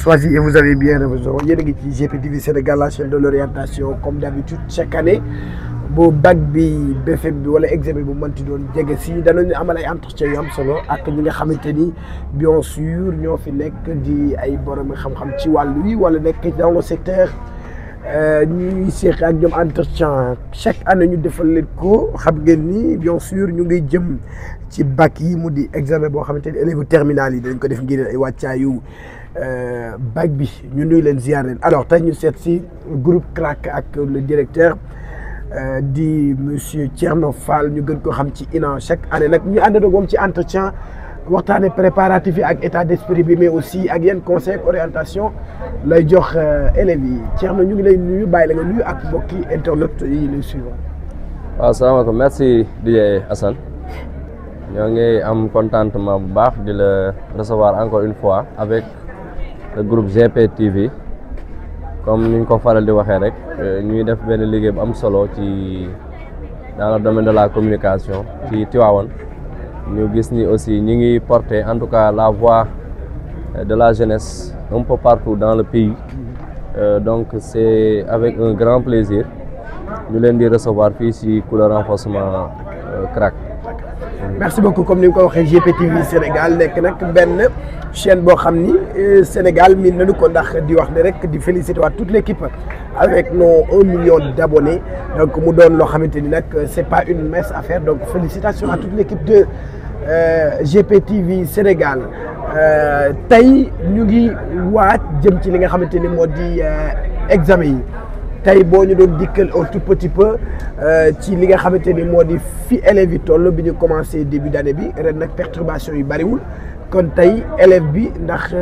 choisi et vous avez bien raison. Yéen a ngi ci GPTV Sénégal, la chaîne de l'orientation, comme d'habitude chaque année bu bac bi BFEM bi wala examen bu mënti doon jege si danañu amal ay entretien yu am solo ak ñi nga xamante ni bien sûr ñoo fi nekk di ay borom xam-xam ci wàllu wi wala nekk dans le secteur ñuy seq ak ñoom entretien chaque année ñu defal leen ko xam ngeen ni bien sûr ñu ngi jëm ci bac yi mu di examen boo xamante ni élèves terminale yi dañ ko def ngir ay wàccaayu bac bi ñu nuyu leen ziar leen alors tey ñu seet si groupe CRAC ak le directeur di monsieur Thierno Fall ñu gën ko xam ci INA chaque année nag ñu àndandoo moom ci entretien waxtaane préparatif yi ak état d'esprit bi mais aussi ak yenn conseil ak orientation lay jox élèves yi Thierno ñu ngi lay nuyu bàyyi la nga nuyu ak mbokki internet yi lay suivre. waaw salaamaaleykum merci DJ Assane ñoo ngi am contentement bu baax di la recevoir encore une fois avec le groupe GPTV comme ni ñu ko faral di waxee rek ñuy def benn liggéey bu am solo ci dans le domaine de la communication ci Tivaouane ñu gis ni aussi ñi ngi porter en tout cas la voix de la jeunesse un peu partout dans le pays donc c'est avec un grand plaisir ñu leen di recevoir fii ci cours de renforcement CRAC. merci beaucoup comme ni nga ko waxee GPTV Sénégal nekk nag benn chaîne boo xam ni Sénégal miin nañu ko ndax di wax ne rek di féliciter waat toute l'équipe avec nos 1 million d'abonnés donc mu doon loo xamante ni nag c'est pas une mince affaire donc félicitations à toute l'équipe de GPTV Sénégal tey ñu ngi waaj jëm ci li nga xamante ni moo di examen yi tey boo ñu doon dikkal un tout petit peu ci li nga xamante ni moo di fi élèves yi toll bi ñu commencé début d'année bi ren nag perturbation yu bariwul kon tey élève bi ndax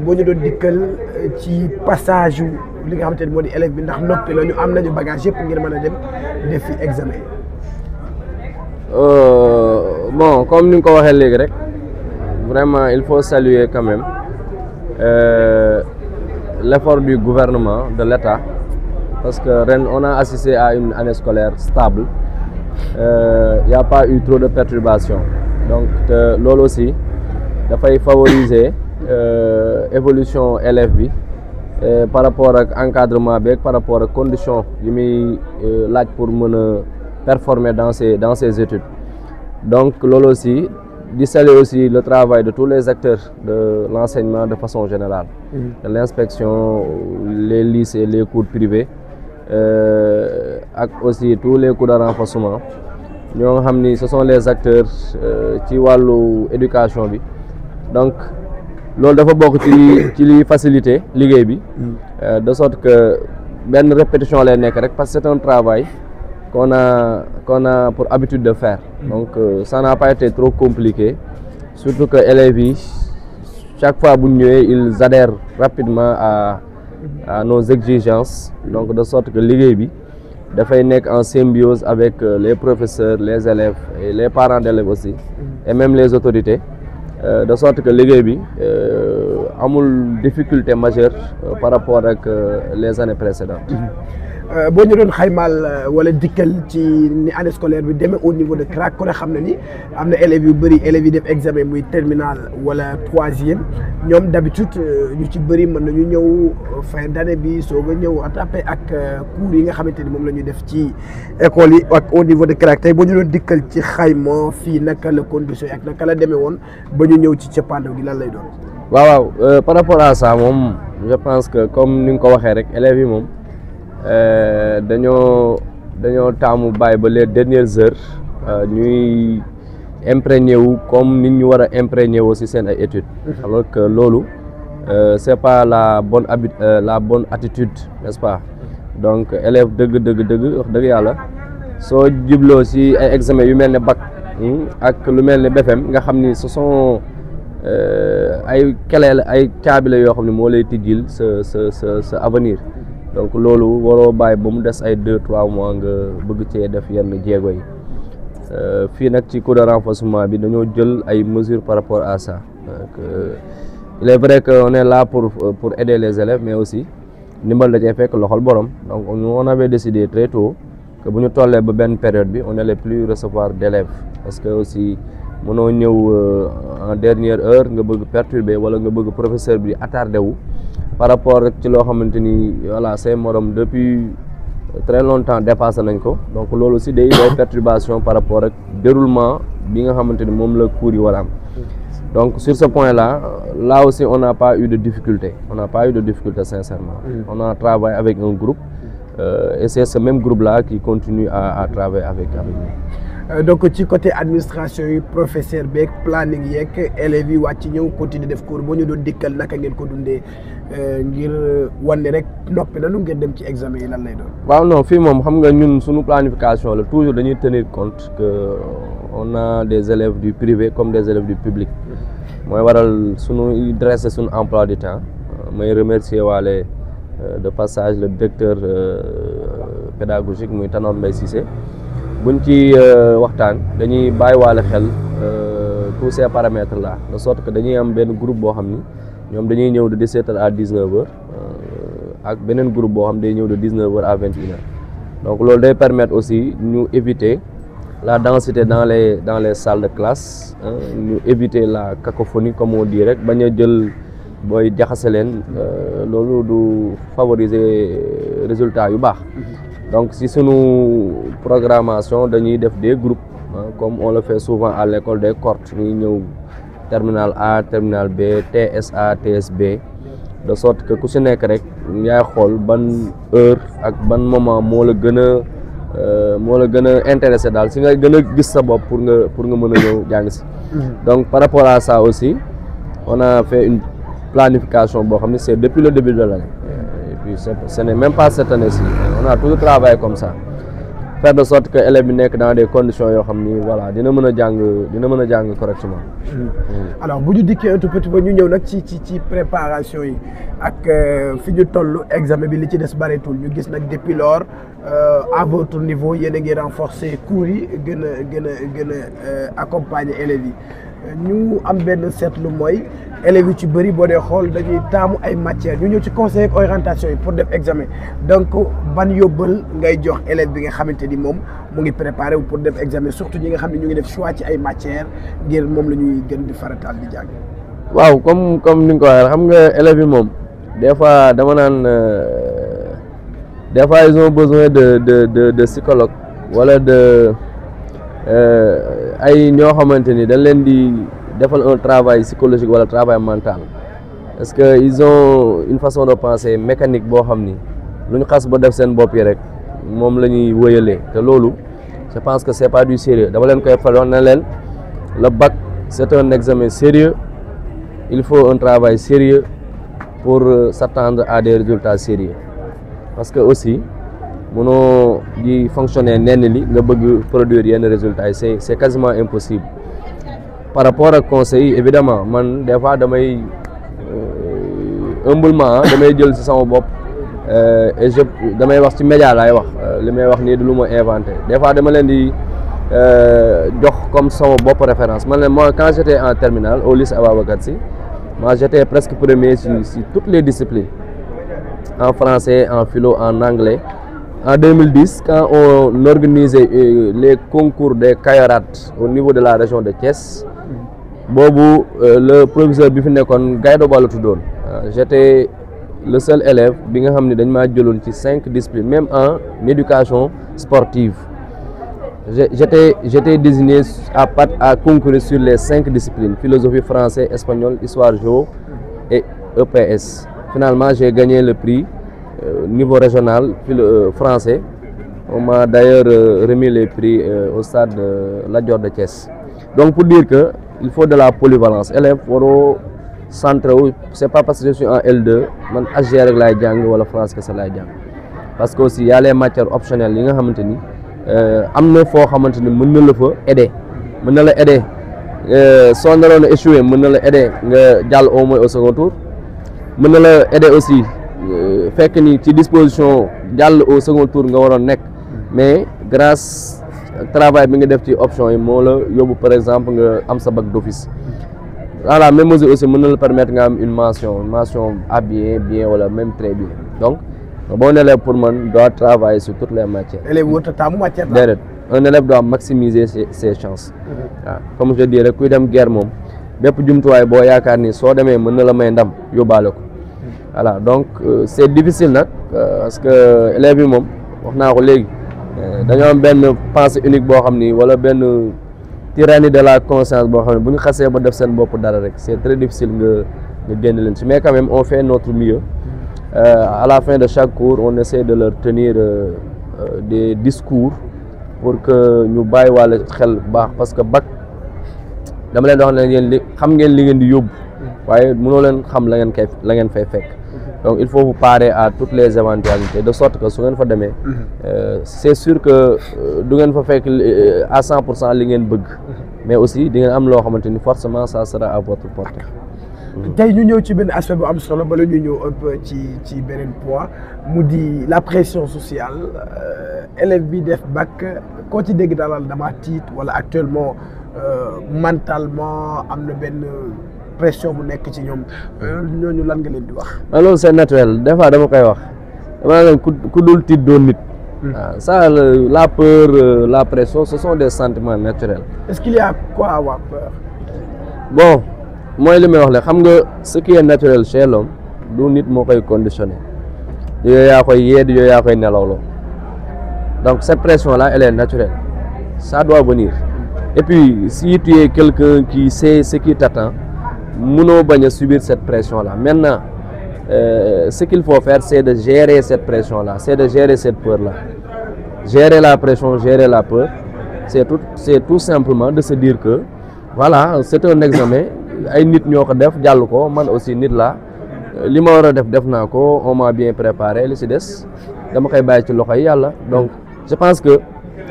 boo ñu doon dikkal ci passage yu li nga xamante ni moo di élève bi ndax noppi la ñu am nañu bagage yëpp ngir mën a dem def fi examen yi. Bon comme ni nga ko waxee léegi rek vraiment il faut saluer quand même l'effort du gouvernement de l'État. Parce que ren on a assisté à une année scolaire stable y a pas eu trop de perturbations donc loolu aussi dafay favoriser évolution élève bi par rapport ak encadrement beeg par rapport ak conditions yi muy laaj pour mën a performer dans ses études donc loolu aussi di saluer aussi le travail de tous les acteurs de l'enseignement de façon générale de l'inspection les lycées les cours privés ak aussi tous les cours de renforcement ñoo nga xam ni ce sont les acteurs ci wàllu éducation bi donc loolu dafa bokk ci li faciliter liggéey bi de sorte que benn répétition lay nekk rek parce que c'est un travail qu'on a pour habitude de faire donc ça n'a pas été trop compliqué surtout que élèves yi chaque fois bu ñu ñëwee ils adhèrent rapidement à nos exigences donc de sorte que liggéey bi dafay nekk en symbiose avec les professeurs les élèves et les parents d'élèves aussi et même les autorités de sorte que liggéey bi amul difficulté majeure par rapport ak les années précédentes. boo ñu doon xaymaal wala dikkal ci ni année scolaire bi demee au niveau de CRAC ku ne xam na ni am na élèves yu bëri élèves yi def examen muy terminal wala troisième ñoom d'habitude ñu ci bëri mën nañu ñëw fin d'année bi soog a ñëw attaqué ak cours yi nga xamante ni moom la ñuy def ci école yi ak au niveau de CRAC tey boo ñu doon dikkal ci xayma fii naka la condition yi ak naka la demee woon ba ñu ñëw ci cappaandaw gi lan lay doon. waaw par rapport à ça moom je pense que comme ni nga ko waxee rek élèves yi moom. dañoo taamu bàyyi ba les dernières heures ñuy imprégné wu comme nit ñu war a imprégné wu ci seen ay études alors que loolu c'est pas la bonne attitude n'est-ce pas donc élève dëgg wax dëgg yàlla soo jubloo ci ay examen yu mel ne bac ak lu mel ne BFEM nga xam ni ce sont ay keleel ay caabi la yoo xam ne moo lay tijjil sa avenir donc loolu waroo bàyyi ba mu des ay 2-3 mois nga bëgg cee def yenn jéego yi fii nag ci cours de renforcement bi dañoo jël ay mesures par rapport à ça donc il est vrai que on est là pour aider les élèves mais aussi ndimbal da cee fekk loxol borom donc on avait décidé très tôt que bu ñu tollee ba benn période bi on n'allait plus recevoir d'élèves parce que aussi mënoo ñëw en dernière heure nga bëgg perturber wala nga bëgg professeur bi attardé wu par rapport rek ci loo xamante ni voilà say morom depuis très longtemps dépassé nañ ko donc loolu aussi day perturbation par rapport ak déroulement bi nga xamante ni moom la cours yi war a am donc sur ce point là aussi on n'a pas eu de difficulté sincèrement on a travaillé avec un groupe et c'est ce même groupe là qui continue à travailler avec nous. Donc ci côté administration yi professeur beeg planning yeeg élèves yi wàcc ñëw continuer def cours boo ñu doon dikkal naka ngeen ko dundee ngir wane rek noppi nañu ngeen dem ci examen yi lan lay doon. waaw non fii moom xam nga ñun suñu planification la toujours dañuy tenir compte que on a des élèves du privé comme des élèves du public mooy waral suñu dressé suñu emploi du temps may remercier waale de passage le directeur pédagogique muy Tanor Mbaye Cissé. buñ ci waxtaan dañuy bàyyiwaale xel tous ces paramètres là de sorte que dañuy am benn groupe boo xam ni ñoom dañuy ñëw de 17h à 19h ak beneen groupe boo xam day ñëw de 19h à 21h donc loolu day permettre aussi ñu éviter la densité dans les salles de classe ñu éviter la cacophonie comme on dit rek bañ a jël booy jaxase leen loolu du favoriser résultat yu baax. Donc si sunu programmation dañuy def des groupes comme on le fait souvent à l'école des cortes ñuy ñëw terminal A terminal B TSA TSB de sorte que ku si nekk rek yaay xool ban heure ak ban moment moo la gën a intéressé daal si nga gën a gis sa bopp pour nga mën a ñëw jàng si. Donc par rapport à ça aussi on a fait une planification boo xam ne c'est depuis le début de l'année. Ce n'est même pas cette année-ci on a toujours travaillé comme ça faire de sorte que élèves bi nekk dans des conditions yoo xam ni voilà dina mën a jàng correctement. Alors bu ñu dikkee un tout petit peu ñu ñëw nag ci préparation yi ak fi ñu toll examen bi li ci des bareetul ñu gis nag depuis lors à votre niveau yéen a ngi renforcer cours yi gën a accompagner élèves yi ñu am benn seetlu mooy élèves yi ci bëri boo dee xool dañuy taamu ay matières ñu ñëw ci conseil ak orientation yi pour def examen donc ban yóbbal ngay jox élève bi nga xamante ni moom mu ngi préparé wu pour def examen surtout ñi nga xam ne ñu ngi def choix ci ay matières ngir moom la ñuy gën di farataal di jàng. waaw comme ni nga ko waxee xam nga élèves yi moom des fois dama naan des fois ils ont besoin de psychologue wala de ay ñoo xamante ni dañ leen di defal un travail psychologique wala travail mental parce que ils ont une façon de penser mécanique boo xam ni lu ñu xas ba def seen bopp yi rek moom la ñuy wëyalee te loolu je pense que c'est pas du sérieux dama leen koy faloon na leen le bac c'est un examen sérieux il faut un travail sérieux pour s'attendre à des résultats sérieux parce que aussi mënoo di fonctionner nenn li nga bëgg produire yenn résultats yi c'est quasiment impossible par rapport ak conseil évidemment man des fois damay humblement damay jël ci sama bopp et damay wax ci média laay wax li may wax nii du lu ma inventé des fois dama leen di jox comme sama bopp référence man leen moi quand j'étais en terminale au lycée Ababacar Sy moi j'étais presque premier si toutes les disciplines en français en philo en anglais. En 2010, quand on organisait les concours des camarades au niveau de la région de Thiès, le professeur bi fi nekkoon Gaïdo Ba la tuddoon j'étais le seul élève bi nga xam ne dañ maa jëloon ci 5 disciplines même en éducation sportive j'étais désigné à concourir sur les 5 disciplines philosophie, français, espagnol, histoire, géo et EPS. Finalement j'ai gagné le prix niveau régional français. On m'a d'ailleurs remis les prix au stade Lat Dior de Thiès. Donc pour dire que il faut de la polyvalence. Élève waroo centre wu c'est pas parce que je suis en L2 man HG rek laay jàng wala France kese laay jàng parce que aussi y a les matières optionnelles yi nga xamante ni am na foo xamante ni mën na la fa aider mën na la aider soo naroon a échouer mën na la aider nga jàll au moins au second tour mën na la aider aussi fekk ni ci disposition jàll au second tour nga waroon nekk mais grâce travail bi nga def ci option yi moo la yóbbu par exemple nga am sa bac d'office. Voilà, même aussi mën na la permettre nga am une mention à bien wala même très bien donc bon élève pour man doit travailler sur toutes les matières. élève wut a taamu matière déedéet un élève doit maximiser ses chances. Comme je dis rek kuy dem guerre moom bépp jumtuwaay boo yaakaar ni soo demee mën na la may ndam yóbbaale ko. Voilà donc c'est difficile nag parce que élèves yi moom wax naa ko léegi dañoo am benn pensée unique boo xam ni wala benn tyrannie de la conscience boo xam ne bu ñu xasee ba def seen bopp dara rek c'est très difficile nga génn leen ci mais quand même on fait notre mieux. À la fin de chaque cours on essaie de leur tenir des discours pour que ñu bàyyi wàlle xel bu baax parce que bac dama leen di wax ne yéen li xam ngeen li ngeen di yóbbu waaye mënoo leen xam la ngeen fay fekk. Donc il faut vous parer à toutes les éventualités de sorte que su ngeen fa demee c'est sûr que du ngeen fa fekk à 100% li ngeen bëgg mais aussi di ngeen am loo xamante ni forcément ça sera à votre portée. tey ñu ñëw ci benn aspect bu am solo bala ñu ñëw un peu ci beneen point mu di la pression sociale élève bi def bac koo ci dégg daal dama tiit wala actuellement mentalement am na benn pression bu nekk ci ñoom ñooñu lan nga leen di wax. loolu c'est naturel des fois dama koy wax dama ne ku dul tiit doon nit. Ça la peur la pression ce sont des sentiments naturels. Est-ce qu'il y a quoi avoir peur? Bon mooy li may wax le xam nga ce qui est naturel chez l'homme du nit moo koy conditionné yooyu yaa koy yedd yooyu yaa koy nelawloo donc cette pression là elle est naturelle ça doit venir et puis si tu es quelqu'un qui sait ce qui t'attend mënoo bañ a subir cette pression là maintenant ce qu'il faut faire c'est de gérer cette pression là c'est de gérer cette peur là gérer la pression gérer la peur c'est tout simplement de se dire que voilà c'est un examen ay nit ñoo ko def jàll ko man aussi nit la li ma war a def naa ko on m'a bien préparé li ci des dama koy bàyyi ci loxo yi yàlla donc je pense que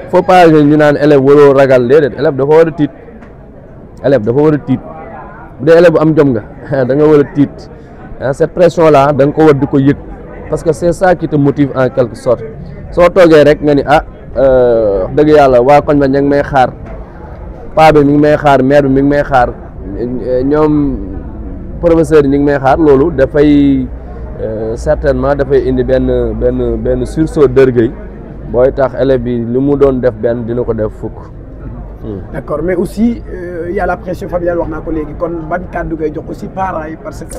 faut pas ñu naan élève waroo ragal déedéet élève dafa war a tiit bu dee élève bu am jom nga da nga war a tiit cette pression là da nga ko war di ko yëg parce que c'est ça qui te motive en quelque sorte soo toogee rek nga ni wax dëgg yàlla waa koñ ba ña ngi may xaar paa bi mi ngi may xaar mère bi mi ngi may xaar ñoom professeur yi ñu ngi may xaar loolu dafay certainement dafay indi benn sursaut d'orgueil booy tax élève bi li mu doon def benn dina ko def fukk. D'accord mais aussi y a la pression familiale wax naa ko léegi kon ban kàddu ngay jox aussi parents yi parce que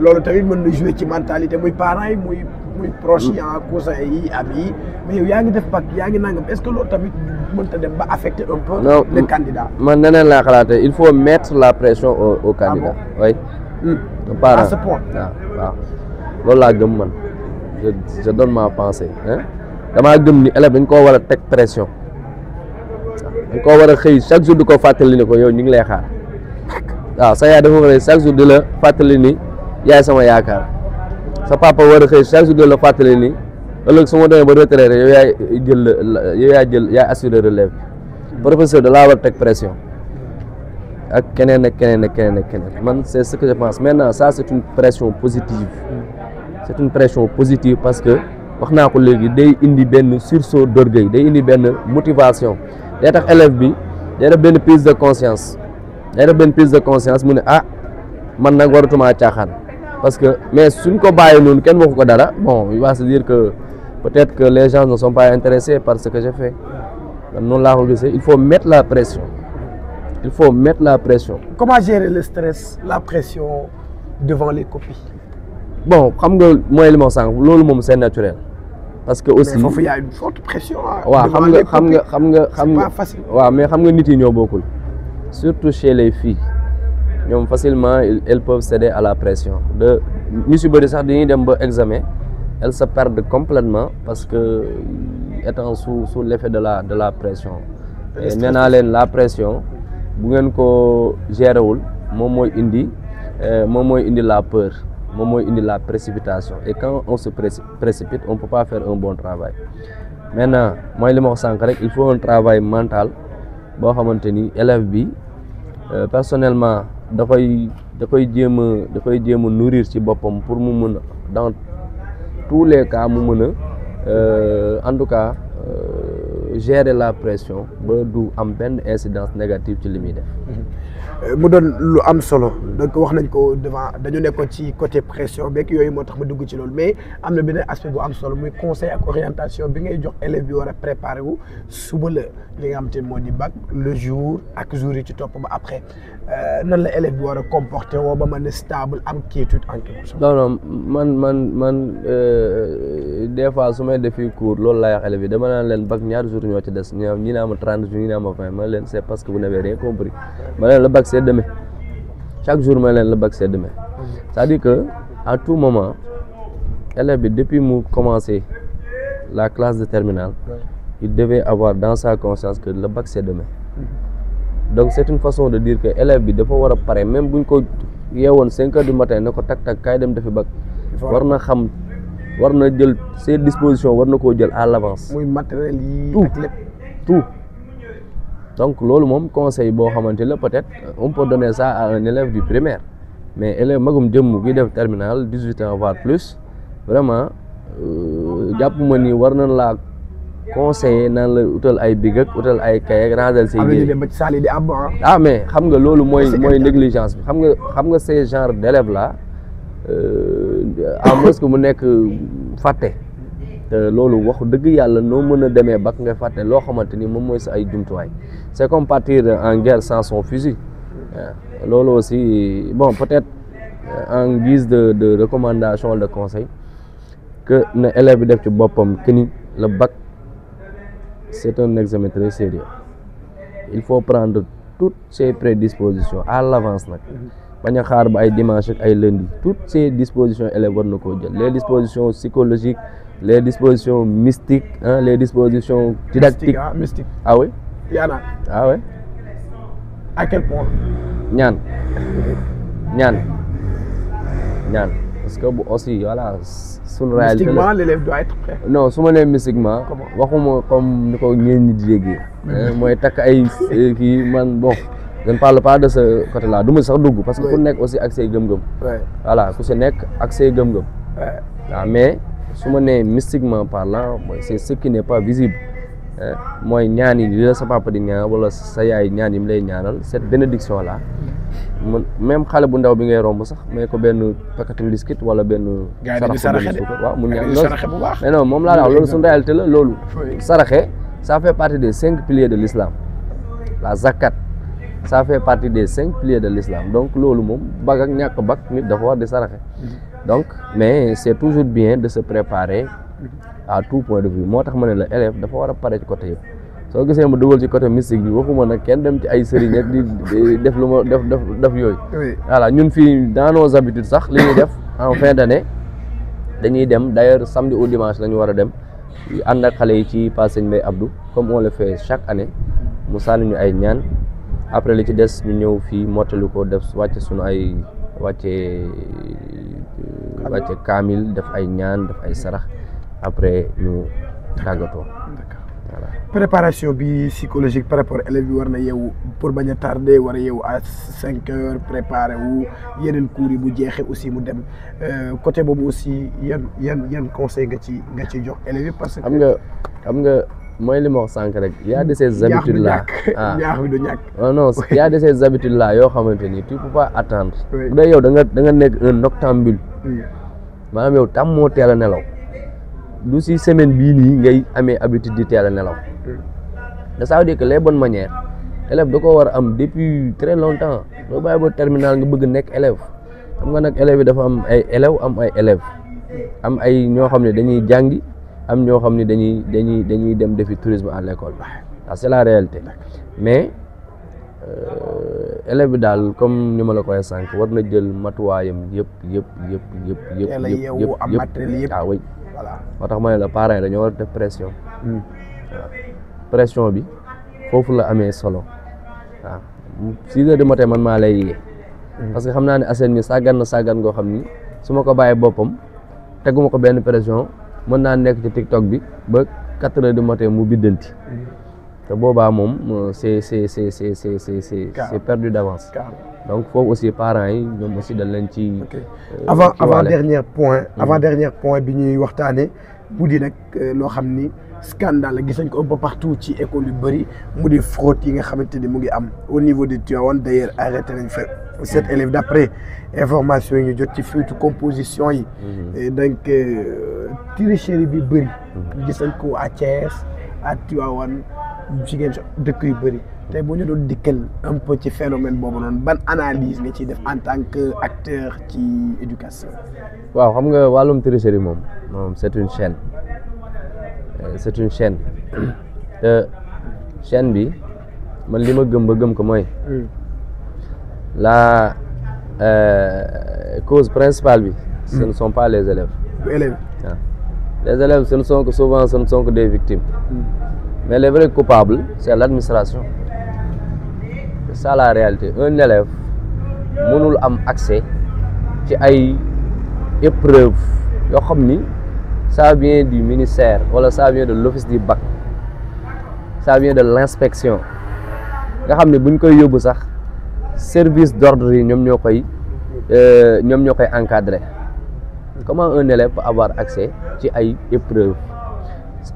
loolu tamit mën na jouer ci mentalité muy parents yi muy proches yi cousin yi amis yi mais yow yaa ngi def bac yaa ngi nangam est-ce que loolu tamit mënta dem ba affecter un peu les candidats. man neneen laa xalaatee il faut mettre la pression aux candidats. oui. à ce point. waaw loolu laa gëm man je donne ma pensée damaa gëm ni élève dañ koo war a teg pression. dañ koo war a xëy chaque jour di ko fàttali ni ko yow ñu ngi lay xaar waaw sa yaay dafa war a chaque jour di la fàttali ni yaay sama yaakaar sa papa war a xëy chaque jour di la fàttali ni ëllëg su ma demee ba retraité yow yaay assurer relève professeur da laa war a teg pression ak keneen ak keneen ak keneen ak keneen man c'est ce que je pense maintenant ça c'est une pression positive parce que wax naa ko léegi day indi benn sursaut d'orgueil day indi benn motivation day tax élève bi day def benn prise de conscience mu ne man nag waratuma caaxaan parce que mais suñ ko bàyyi noonu kenn waxu ko dara bon il va se dire que peut-être que les gens ne sont pas intéressés par ce que j'ai fait noonu laa ko gisee il faut mettre la pression Comment gérer le stress la pression devant les copies? Bon xam nga mooy li ma sànq loolu moom c'est naturel parce que aussi mais foofu y a une forte pression. waaw xam nga c'est pas facile. waaw mais xam nga nit yi ñoo bokkul surtout chez les filles ñoom facilement elles peuvent céder à la pression de ñu si bëri sax dañuy dem ba examen elles se perdent complètement parce que étant sous l'effet de la pression. nee naa leen la pression bu ngeen ko gérer wul moom mooy indi la peur. moom mooy indi la précipitation et quand on se précipite on peut pas faire un bon travail maintenant mooy li ma wax sànq rek il faut un travail mental boo xamante ni élève bi personnellement da koy jéem a nourrir ci boppam pour mu mën a dans tous les cas mu mën a en tout cas gérer la pression ba du am benn incidence négative ci li muy def. mu doon lu am solo donc wax nañ ko devant dañu nekkoon ci côté pression beeg yooyu moo tax ma dugg ci loolu mais am na beneen aspect bu am solo muy conseil ak orientation bi ngay jox élève bi war a préparer wu suba la li nga xam te moo di bac le jour ak jour yi ci topp ba après nan la élève bi war a comporter woo ba mën a stable am quiétude en quelque sorte. non man des fois su may defi cours loolu laay wax élèves yi dama naan leen bac ñaari jours ñoo ci des ñi naa ma 30 jours ñi naa ma 20 ma leen c'est parce que vous n'avez rien compris ma leen le bac c'est demain chaque jour ma leen le bac c'est demain c'est-à-dire que à tout moment élève bi depuis mu commencer la classe de terminale il devait avoir dans sa conscience que le bac c'est demain donc c'est une façon de dire que élève bi dafa war a pare même buñ ko yeewoon 5 heures du matin ne ko tak kaay dem defi bac war na xam war na jël ses dispositions war na koo jël à l'avance muy matériel yi ak lépp tout donc loolu moom conseil boo xamante la peut-être on peut donner ça à un élève du primaire mais élève magum jëmm gi def terminale 18 ans voire plus vraiment jàpp ma ni war nañ laa conseiller naan la utal ay big ak utal ay kay ak ranger say yére mais xam nga loolu mooy négligence bi xam nga ces genre d'élèves là à moins que mu nekk fàtte te loolu wax dëgg yàlla noo mën a demee bac nga fàtte loo xamante ni moom mooy sa ay jumtuwaay c'est comme partir en guerre sans son fusil loolu aussi bon peut-être en guise de recommandation de conseil que na élève bi def ci boppam que ni le bac c'est un examen très sérieux il faut prendre toutes ses prédispositions à l'avance nag bañ a xaar ba ay dimanche ak ay lundi toutes ces dispositions élèves war na koo jël les dispositions psychologiques les dispositions mystiques les dispositions didactiques mystique ah oui ah oui à quel point ñaan parce que bu aussi voilà suñu réalité mystiquement l'élève doit être prêt non su ma nee mystiquement waxuma comme ni ko ñeen ñi di déggee mooy takk ay kii man bon je ne parle pas de ce côté là du ma sax dugg parce que ku nekk aussi ak say gëm-gëm voilà ku si nekk ak say gëm-gëm waaw mais su ma nee mystiquement parlant mooy c'est ce qui n'est pas visible mooy ñaan yi li la sa papa di ñaan wala sa yaay ñaan yi mu lay ñaanal cette bénédiction là même xale bu ndaw bi ngay romb sax mais ko benn paquetu biscuit wala benn sarax waaw mu ñaan loolu mais non moom laa la wax loolu suñu réalité la loolu saraxe ça fait partie des 5 piliers de l'islam la zakat ça fait partie des 5 piliers de l'islam donc loolu moom bag ak ñàkk bag nit dafa war di saraxe donc mais c'est toujours bien de se préparer à tout point de vue moo tax ma ne la élève dafa war a pare ci côté yëpp soo gisee ma dugal ci côté mystique bi waxuma nag kenn dem ci ay sëriñ ak di def lu ma def yooyu voilà ñun fii dans nos habitudes sax li ñuy def en fin d'année dañuy dem d'ailleurs samedi ou dimanche la ñu war a dem ànd ak xale yi ci Pa Sëñ Mbay Abdou comme on le fait chaque année mu sànni ñu ay ñaan après li ci des ñu ñëw fii mottali ko def wàcce suñu ay wàcce kaamil def ay ñaan def ay sarax après ñu tàggatoo voilà. Préparation bi psychologique par rapport élèves bi war na yeewu pour bañ a tardé war a yeewu à 5 heures préparé wu yeneen cours yi bu jeexee aussi mu dem côté boobu aussi yan conseil nga ci jox élèves yi parce que xam nga mooy li ma wax sànq rek y a de ces habitudes là ñaax bi du ñàkk non y a de ces habitudes là yoo xamante ni tu peux pas attendre bu dee yow da nga nekk un noctambule maanaam yow tam moo teel a nelaw du si semaine bii nii ngay amee habitude di teel a nelaw ça veut dire que les bonnes manières élève da ko war a am depuis très longtemps doo bàyyi ba terminal nga bëgg nekk élève xam nga nag élèves yi dafa am ay élèves am ay ñoo xam ne dañuy jàngi am ñoo xam ne dañuy dem defi tourisme à l'école ça c'est la réalité mais élève bi daal comme ni ma la koy sànq war na jël matuwaayam yëpp waaw oui moo tax ma ne la parents yi dañoo war a def pression waaw pression bi foofu la amee solo waaw 6 heures du matin man maa lay yee parce que xam naa ne Assane mi sàggan ngoo xam ni su ma ko bàyyee boppam teguma ko benn pression mën naa nekk ci TikTok bi ba 4 heures du matin mu biddanti te boobaa moom c'est perdu d'avance donc foofu aussi parents yi ñoom aussi dañ leen ci avant dernier point bi ñuy waxtaane bu di nag loo xam ni scandale la gis nañ ko un peu partout ci école yu bëri mu di fraude yi nga xamante ni mu ngi am au niveau de Tivaouane d'ailleurs arrêté nañ fa 7 élèves d'après information yi ñu jot ci fuitu composition yi donc tricherie bi bëri gis nañ ko à Thiès à Tivaouane jigéen dëkk yu bëri tey boo ñu doon dikkal un peu ci phénomène boobu noonu ban analyse nga ciy def en tant que acteur ci éducation. waaw xam nga wàllum tricherie moom c'est une chaîne te chaîne bi man li ma gëm ba gëm ko mooy la cause principale bi ce ne sont pas les élèves. waaw les élèves ce ne sont que des victimes mais les vrais coupables c'est l'administration. C'est ça la réalité. Un élève mënul am accès ci ay épreuves yoo xam ni ça vient du ministère wala ça vient de l'office du bac ça vient de l'inspection nga xam ne buñ koy yóbbu sax service d'ordre yi ñoom ñoo koy encadrer. Comment un élève peut avoir accès ci ay épreuves?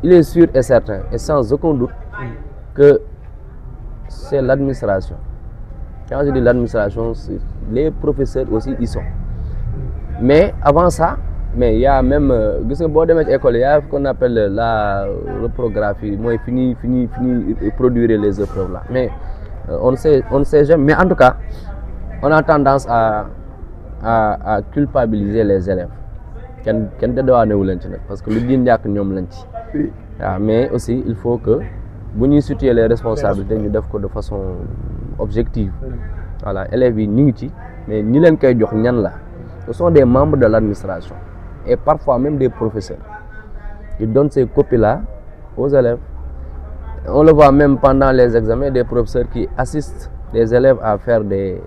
Il est sûr et certain et sans aucun doute que c'est l'administration. Quand je dis l'administration, les professeurs aussi y sont. Mais avant ça, mais il y a même, gis nga boo demee ci école, il y a ce qu'on appelle la reprographie, mooy fini produire les épreuves là. Mais on ne sait jamais. Mais en tout cas, on a tendance à culpabiliser les élèves. kenn dédouanewu leen ci nag parce que lu di njàkk ñoom lañ ci. waaw mais aussi il faut que bu ñuy situer les responsabilités ñu def ko de façon objective. Voilà, élèves yi ñu ngi ci mais ñi leen koy jox ñan la ce sont des membres de l'administration et parfois même des professeurs qui donnent ces copies là aux élèves. On le voit même pendant les examens, des professeurs qui assistent les élèves à faire des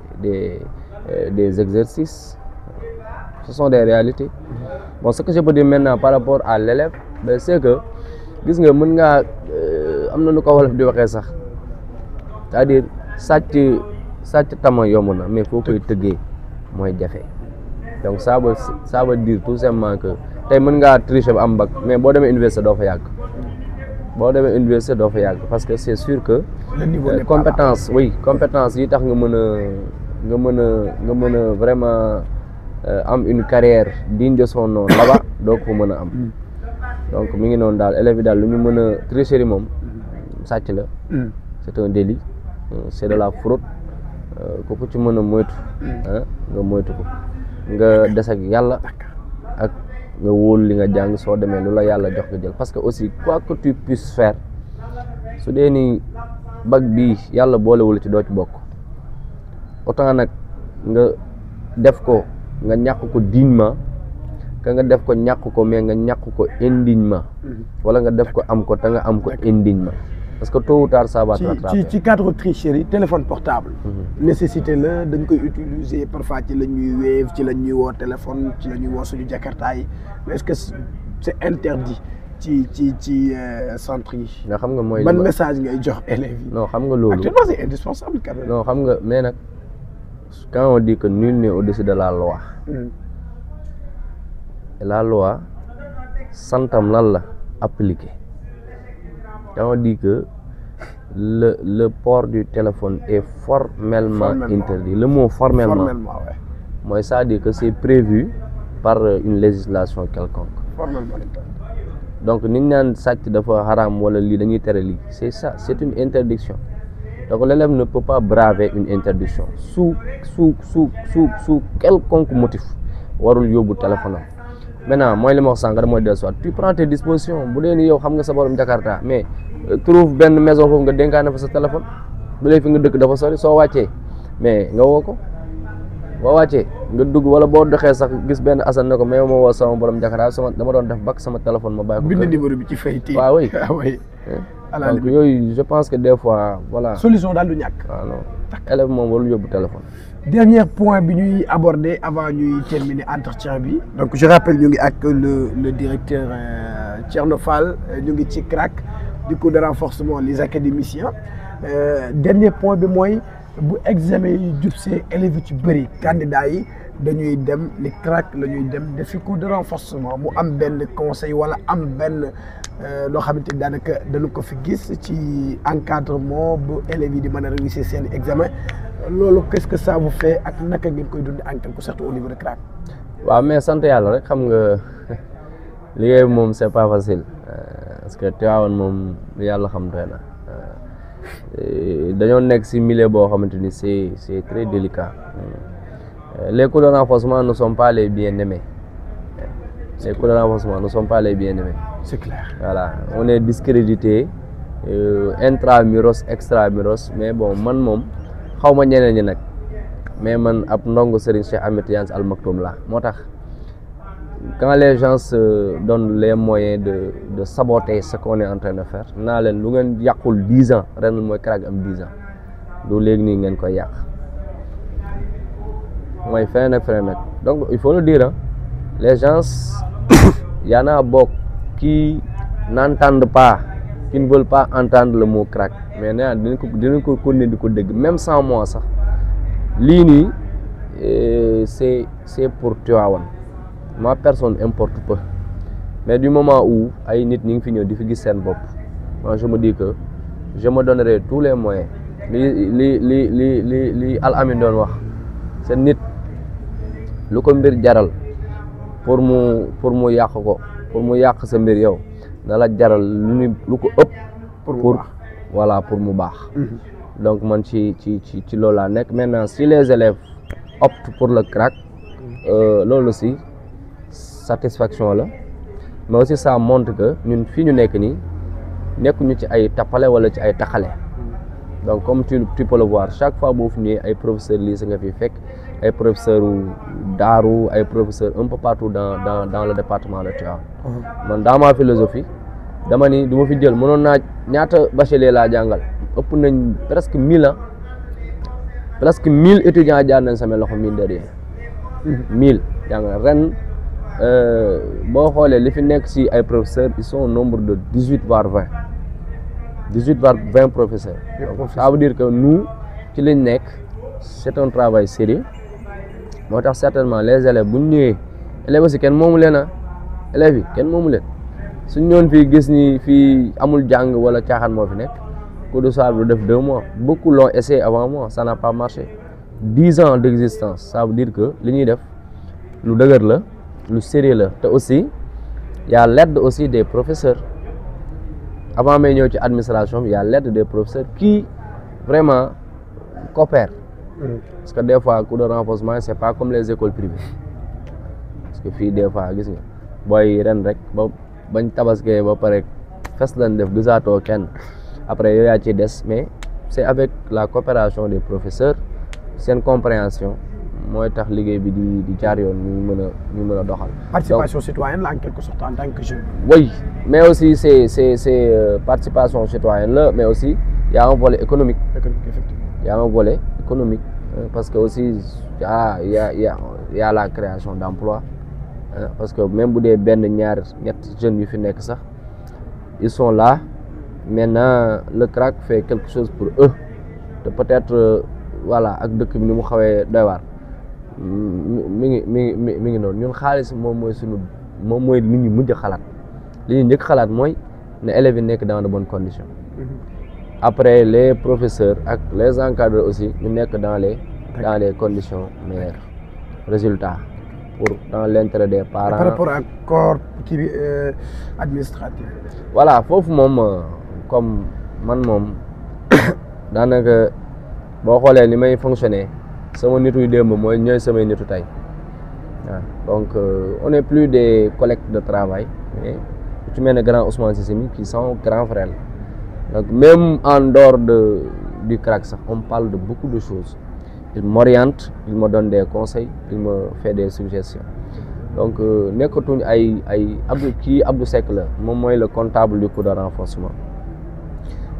exercices. Ce sont des réalités. Bon, ce que je peux dire maintenant par rapport à l'élève, ben, c'est que gis nga mën ngaa am na nu ko wolof di waxee sax c'est-à-dire sàcc tama yomb na mais foo koy tëggee mooy jafe. Donc ça veut dire tout simplement que tey mën ngaa tricher ba am bac mais boo demee université doo fa yàgg. Parce que c'est sûr que compétence yi tax nga mën a vraiment am une carrière digne de son nom là-bas doo ko mën a am. Donc mi ngi noonu daal élèves yi daal lu ñu mën a tricherie moom sàcc la. C'est un délit, c'est de la fraude kooku ci mën a moytu nga moytu ko nga des ak yàlla ak nga wóolu li nga jàng soo demee lu la yàlla jox nga jël parce que aussi quoi que tu puisses faire su dee ni bac bii yàlla boolewul ci doo ci bokk autant nag nga def ko nga ñàkk ko dignement que nga def ko ñàkk ko mais nga ñàkk ko indignement wala nga def ko am ko te nga am ko indignement parce que tôt ou tard ça va te rattraper. ci cadre tricherie téléphone portable. nécessité la dañ koy utiliser parfois ci la ñuy Wave ci la ñuy woo téléphone ci la ñuy woo suñu jakarta yi mais est-ce que c'est interdit ci centre yi. nga xam nga mooy ban message ngay jox élèves yi. non xam nga loolu actuellement c'est indispensable quand même. non xam nga mais nag quand on dit que nul n'est au-dessus de la loi. Et la loi santam lan la appliquer. Quand on dit que le port du téléphone est formellement interdit, le mot formellement moi ça dit que c'est prévu par une législation quelconque. Donc nit ñaan sàcc dafa haram wala lii dañuy tere lii c'est ça, c'est une interdiction. Donc l'élève ne peut pas braver une interdiction sous quelconque motif warul yóbbu téléphone am. Maintenant mooy li ma wax sànq mooy dellu soit tu prends tes dispositions bu dee ni yow xam nga sa borom Jakarta mais trouve benn maison foofu nga dénkaane fa sa téléphone bu dee fi nga dëkk dafa sori soo wàccee mais nga woo ko boo wàccee nga dugg wala boo doxee sax gis benn Assane ne ko mais ma woo sama borom Jakarta dama doon def bac sama téléphone ma bàyyi ko. bind numéro bi ci fay téye. waaw oui donc yooyu je pense que des fois voilà. solution daal du ñàkk. waaw non élève moom warul yóbbu téléphone. Dernier point bi ñuy aborder avant ñuy terminer entretien bi. Donc je rappelle ñu ngi ak le directeur Thierno Fall ñu ngi ci CRAC du cours de renforcement les académiciens dernier point bi mooy bu examen yi jub see élèves ci bëri candidats yi dañuy dem li crack la ñuy dem defi cours de renforcement mu am benn conseil wala am benn loo xamante ni daanaka dañu ko fi gis ci encadrement bu élèves yi di mën a réussir seen examen loolu qu'est-ce que ça vous fait ak naka ngeen koy dund en quelque sorte au niveau de crack. waaw mais sant yàlla rek xam nga liggéey bi moom c'est pas facile parce que Tivaouane moom yàlla xam doy na dañoo nekk ci milieu boo xamante ni c'est très délicat. Les cours de renforcement ne sont pas les bien-aimés. Les cours de renforcement ne sont pas les bien-aimés. C'est clair. Voilà, on est discrédité intramuros, extramuros, mais bon, man mom xawma ñeneen ñi nak. Mais man ab ndongo Serigne Cheikh Ahmed Tidiane Al Maktoum la. Motax quand les gens se donnent les moyens de saboter ce qu'on est en train de faire, na len lu ngeen yaqul 10 ans, ren moy crack am 10 ans. Do légui ni ngeen koy yaq. mooy feneen ak feneen nag donc il faut le dire, hein, les gens y en a beaucoup qui n'entendent pas, qui ne veulent pas entendre le mot crack, mais dinañ ko continuer di ko dégg même sans moi sax lii nii c'est pour Tivaouane. Ma personne importe peu, mais du moment où ay nit ñi ngi fi ñëw di fi gis seen bopp, moi je me dis que je me donnerai tous les moyens li Al Amin doon wax c'est nit lu ko mbir jaral pour mu yàq ko, pour mu yàq sa mbir yow na la jaral lu ko ëpp pour voilà pour mu baax. Donc man ci loolu laa nekk. Maintenant si les élèves optent pour le crack, loolu aussi satisfaction la, mais aussi ça montre que ñun fii ñu nekk nii nekkuñu ci ay tappale wala ci ay taxale. Donc comme tu peux le voir, chaque fois boo fi ñëwee ay professeurs lycée nga fi fekk, ay professeurs daaru, ay professeurs un peu partout dans le département de Tivaouane. Man dans ma philosophie dama ni du ma fi jël mënoon naa ñaata bachelier laa jàngal ëpp nañ presque 1000 ans, presque 1000 étudiants jaar nañ sama loxo mine de rien. 1000 jàngal ren boo xoolee li fi nekk ci ay professeurs ils sont au nombre de 18 voire 20. 18 voire 20 professeurs. Donc, ça veut dire que nous ci liñ nekk c'est un travail sérieux. Moo tax certainement les élèves bu ñu ñëwee élèves aussi kenn moomu leen a élèves yi kenn moomu leen suñ ñoon fii gis ni fii amul jàng wala caaxaan moo fi nekk cours de soir bi def 2 mois. Beaucoup l'ont essayé avant moi, ça n'a pas marché. 10 ans d'existence, ça veut dire que li ñuy def lu dëgër la, lu sérieux la. Te aussi il y a l'aide aussi des professeurs. Avant may ñëw ci administration il y a l'aide des professeurs qui vraiment coopèrent. Parce que des fois cours de renforcement c'est pas comme les écoles privées. Parce que fii des fois gis nga booy ren rek ba bañ tabaskee ba pare fes lañ def gisaatoo kenn après yow yaa ci des, mais c'est avec la coopération des professeurs, seen compréhension mooy tax liggéey bi di jaar yoon ñu mën a doxal. Participation citoyenne là en quelque sorte en tant que jeune. Oui, mais aussi c'est participation citoyenne là, mais aussi il y a un volet économique. Effectivement. Il y a un volet économique, parce que aussi il y a la création d'emplois, parce que même bu dee benn ñaar ñett jeunes yu fi nekk sax ils sont là. Maintenant le crack fait quelque chose pour eux te peut-être voilà ak dëkk bi ni mu xawee doy waar mi ngi noonu. Ñun xaalis moom mooy li ñu mujj xalaat, li ñu njëkk xalaat mooy ne élèves yi nekk dans de bonnes conditions. Après les professeurs ak les encadreurs aussi ñu nekk dans les conditions meilleures. Résultat dans l'intérêt des parents. Par rapport à corps administratif. Voilà, foofu moom comme man moom daanaka boo xoolee ni may fonctionner sama nitu yu démb mooy ñooy samay nitu tey waaw. Donc on n'est plus des collègues de travail, mais tu mets le grand Ousmane Sissimi qui sont grands frères. Donc même en dehors du crack sax on parle de beaucoup de choses. Il m'oriente, il me donne des conseils, il me fait des suggestions. Donc nekkatuñ ay Abdou Seck la moom mooy le comptable du cours de renforcement.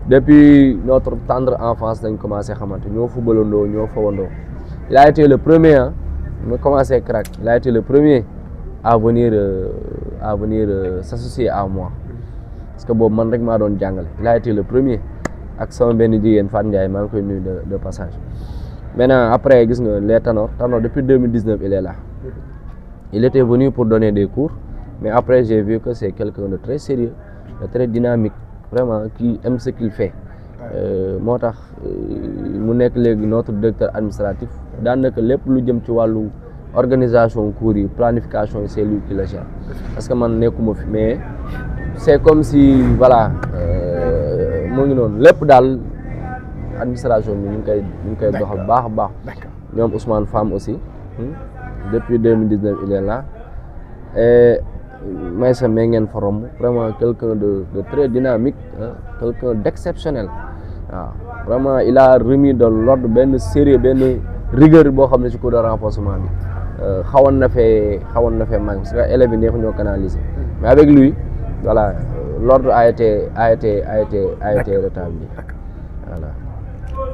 Depuis notre tendre enfance dañ commencé xamante ñoo footballandoo ñoo fawandoo. Il a été le premier mu commencé crack, il a été le premier à venir s'associer à moi, parce que boobu man rek maa doon jàngale. Il a été le premier ak sama benn jigéen Fatou Ndiaye maa ngi koy nuyu de passage. Maintenant après gis nga les Tanor depuis 2019 il est là. Il était venu pour donner des cours, mais après j'ai vu que c'est quelqu'un de très sérieux, de très dynamique, vraiment qui aime ce qu'il fait. Moo tax mu nekk léegi notre directeur administratif daanaka lépp lu jëm ci wàllu organisation cours yi planification yi c'est lui qui le gère parce que man nekkuma fi mais c'est comme si voilà mu ngi noonu lépp daal administration bi ñu ngi koy doxal baax a baax. ñoom Ousmane Fam aussi depuis 2019 il est là et Maïssa Mengen Forom vraiment quelqu'un de très dynamique, quelqu'un d'exceptionnel. Vraiment il a remis de l'ordre benn sérieux benn rigueur boo xam ne ci cours de renforcement bi xawoon na fee manqué parce que élèves yi neexu ñoo canaliser mais avec lui voilà l'ordre a été rétabli. Voilà.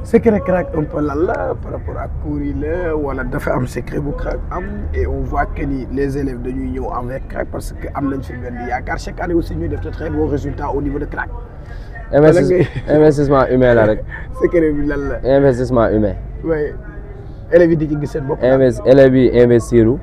Secret crack un peu lan la par rapport à cours yi la wala dafa am secret bu crack am et on voit que ni les élèves dañuy ñëw avec crack parce que am nañ fi benn yaakaar chaque année aussi ñuy def de très bons résultats au niveau de crack. Investissement humain la rek. secret bi lan la. Investissement humain. oui élèves yi di ci gis seen bopp. élèves yi investiru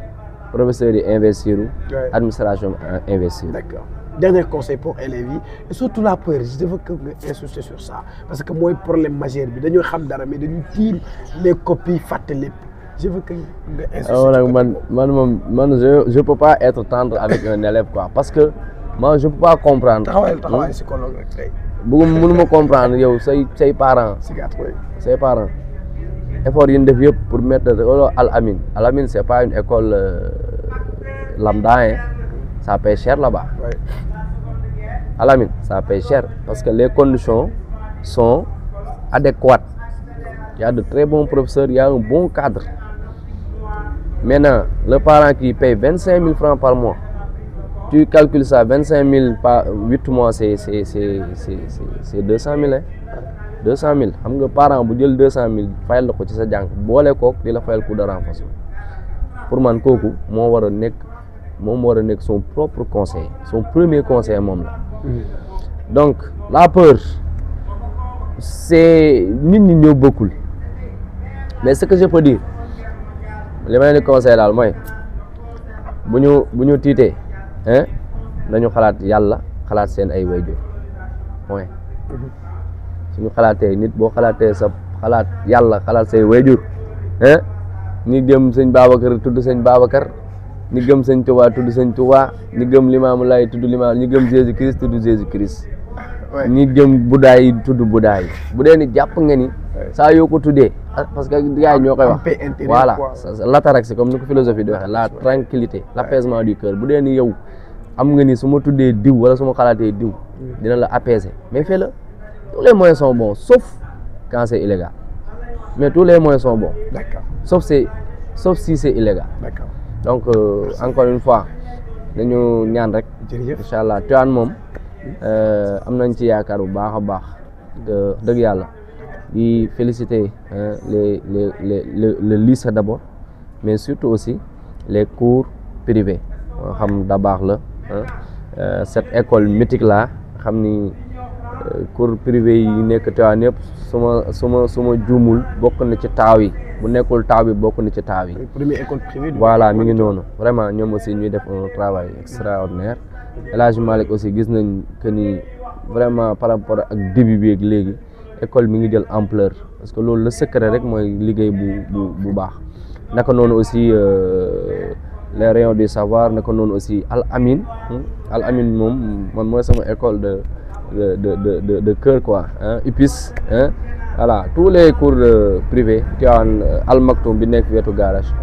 professeurs yi investiru administration investiru. D'accord. Dernier conseil pour élèves yi et surtout la peur je veux que nga insister sur ça parce que mooy problème majeur bi dañoo xam dara mais dañu tiim les copies fàtte lépp je veux que nga insister. man je peux pas être tendre avec un élève quoi parce que moi je peux pas comprendre. taxawaay psychologue rek tey. mënuma comprendre yow say parents. say parents effort yi ñu def yëpp pour mettre Al Amine c'est pas une école lambda hein. Ça paye cher là-bas. Ouais. Al Amine, ça paye cher parce que les conditions sont adéquates. Il y a de très bons professeurs, il y a un bon cadre. Maintenant, le parent qui paye 25 000 francs par mois, tu calcules ça, 25 000 par 8 mois, c'est 200 000. Hein? 200 000. Xam nga parent bu jël 200 000 fayal la ko ci sa jàng boole kook di la fayal cours de renforcement. Pour man kooku moo war a nekk son propre conseil son premier conseil moom la. Donc la peur c'est nit ñi ñoo bokkul mais ce que je peux dire li ma leen di conseil daal mooy bu ñu tiitee nañu xalaat yàlla xalaat seen ay waajur point suñu xalaatee nit boo xalaatee sa xalaat yàlla xalaat say waajur ni gëm sëñ Babacar tudd sëñ Babacar ni gëm sëñ Touba tudd sëñ Touba ni gëm Limaamu Laay tudd Limaam ni gëm Jésus Christ tudd Jésus Christ ni gëm Bouddha yi tudd Bouddha yi bu dee ni jàpp nga ni saa yoo ko tuddee parce que gars yi ñoo koy wax voilà l'ataraxie comme ni ko philosophie di waxee la tranquillité l'apaisement du cœur bu dee ni yow am nga ni su ma tuddee diw wala su ma xalaatee diw dina la apaiser mais fais-le tous les moyens sont bons sauf quand c'est illégal mais tous les moyens sont bons. D'accord. Sauf si c'est illégal. D'accord. Donc encore une fois dañu ñaan rek. incha allah Tivaouane moom am nañ ci yaakaar bu baax a baax dëgg yàlla di féliciter le lycée d'abord mais surtout aussi les cours privés xam da baax la cette école mythique là xam ni cours privé yi nekk Tivaouane yëpp suma juumul bokk na ci taaw yi bu nekkul taaw bi bokk na ci taaw yi. Première école privée. Voilà mi ngi noonu vraiment ñoom aussi ñuy def un travail extraordinaire El Hadj Malick aussi gis nañ que ni vraiment par rapport ak début bi ak léegi école mi ngi jël ampleur parce que loolu le secret rek mooy liggéey bu baax naka noonu aussi les rayons du savoir naka noonu aussi Al Amine moom man mooy sama école de cœur quoi UPIS voilà tous les cours privés Tivaouane Al Maktoum bi nekk wetu garage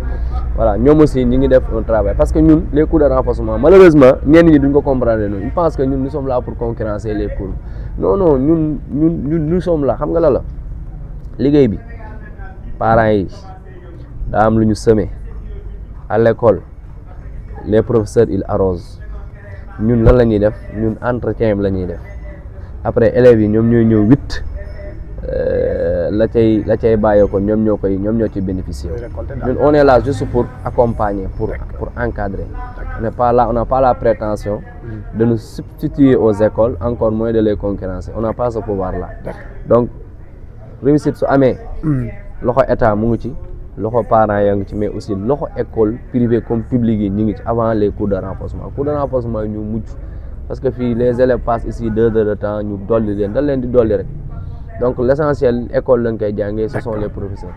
voilà ñoom aussi ñi ngi def un travail parce que ñun les cours de renforcement malheureusement ñenn ñi duñ ko comprendre noonu ils pensent que ñun nous sommes là pour concurrencer les cours non ñun nous sommes là xam nga la liggéey bi parents yi daa am lu ñu semé à l'école les professeurs ils arrosent ñun lan la ñuy def ñun entretien bi la ñuy def après élèves yi ñoom ñooy ñëw 8 la cay bàyyee ko ñoom ñoo ci bénéficier ñun on est là juste pour accompagner pour encadrer on n'a pas la prétention de nous substituer aux écoles encore moins de les concurrencer on n'a pas ce pouvoir là donc réussite su amee loxo état mu ngi ci loxo parents yaa ngi ci mais aussi loxo école privée comme publique yi ñi ngi ci avant les cours de renforcement ñu mujj parce que fii les élèves passent ici 2 heures de temps ñu dolli leen dal leen di dolli rek donc l' essentiel école lañ koy jàngee ce sont les professeurs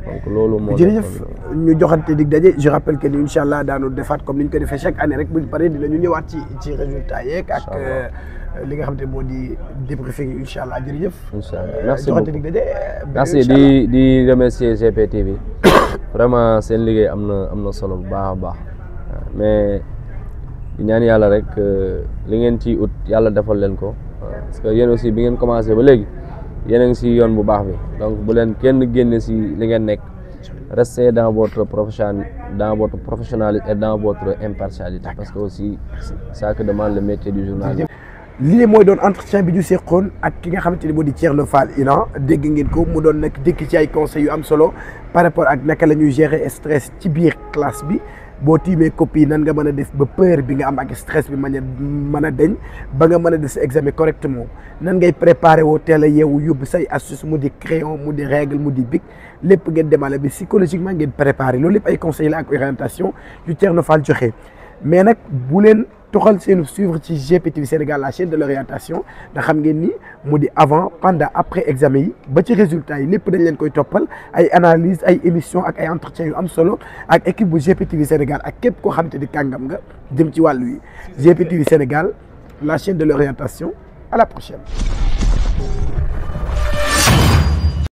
donc loolu moo jërëjëf ñu joxante dig daje je rappelle que ni incha allah daanu defaat comme ni ñu ko defee chaque année rek bu ñu paree dinañu ñëwaat ci résultats yeeg ak li nga xam te moo di débriefing yi incha allah jërëjëf. incha allah merci joxante dig daje. merci di remercier GPTV vraiment seen liggéey am na solo bu baax a baax mais di ñaan yàlla rek li ngeen ci ut yàlla defal leen ko parce que yéen aussi bi ngeen commencé ba léegi yéen a ngi si yoon bu baax bi donc bu leen kenn génne si li ngeen nekk restez dans votre professionnalisme et dans votre impartialité parce que aussi ça que demande le métier du journaliste. lii mooy doon entretien bi ñu seqoon ak ki nga xamante ni moo di Thierno Fall Iran dégg ngeen ko mu doon nag dëkk ci ay conseils yu am solo par rapport ak naka la ñuy gérer stress ci biir classe bi boo tiimee copie nan nga mën a def ba peur bi nga am ak stress bi mën a deñ ba nga mën a def sa examen correctement nan ngay préparer woo teel a yeewu yóbbu say astuce mu di crayon mu di règle mu di bic lépp ngeen demale bi psychologiquement ngeen préparer loolu lépp ay conseils la ak orientation yu Thierno Fall joxe mais nag bu leen toxal seenu suivre ci GPTV Sénégal la chaîne de l'orientation ndax xam ngeen ni mu di avant pendant après examen yi ba ci résultats yi lépp dañ leen koy toppal ay analyse ay émission ak ay entretien yu am solo ak équipe bu GPTV Sénégal ak képp koo xamante ni kàngam nga jëm ci wàllu yi GPTV Sénégal la chaîne de l'orientation à la prochaine.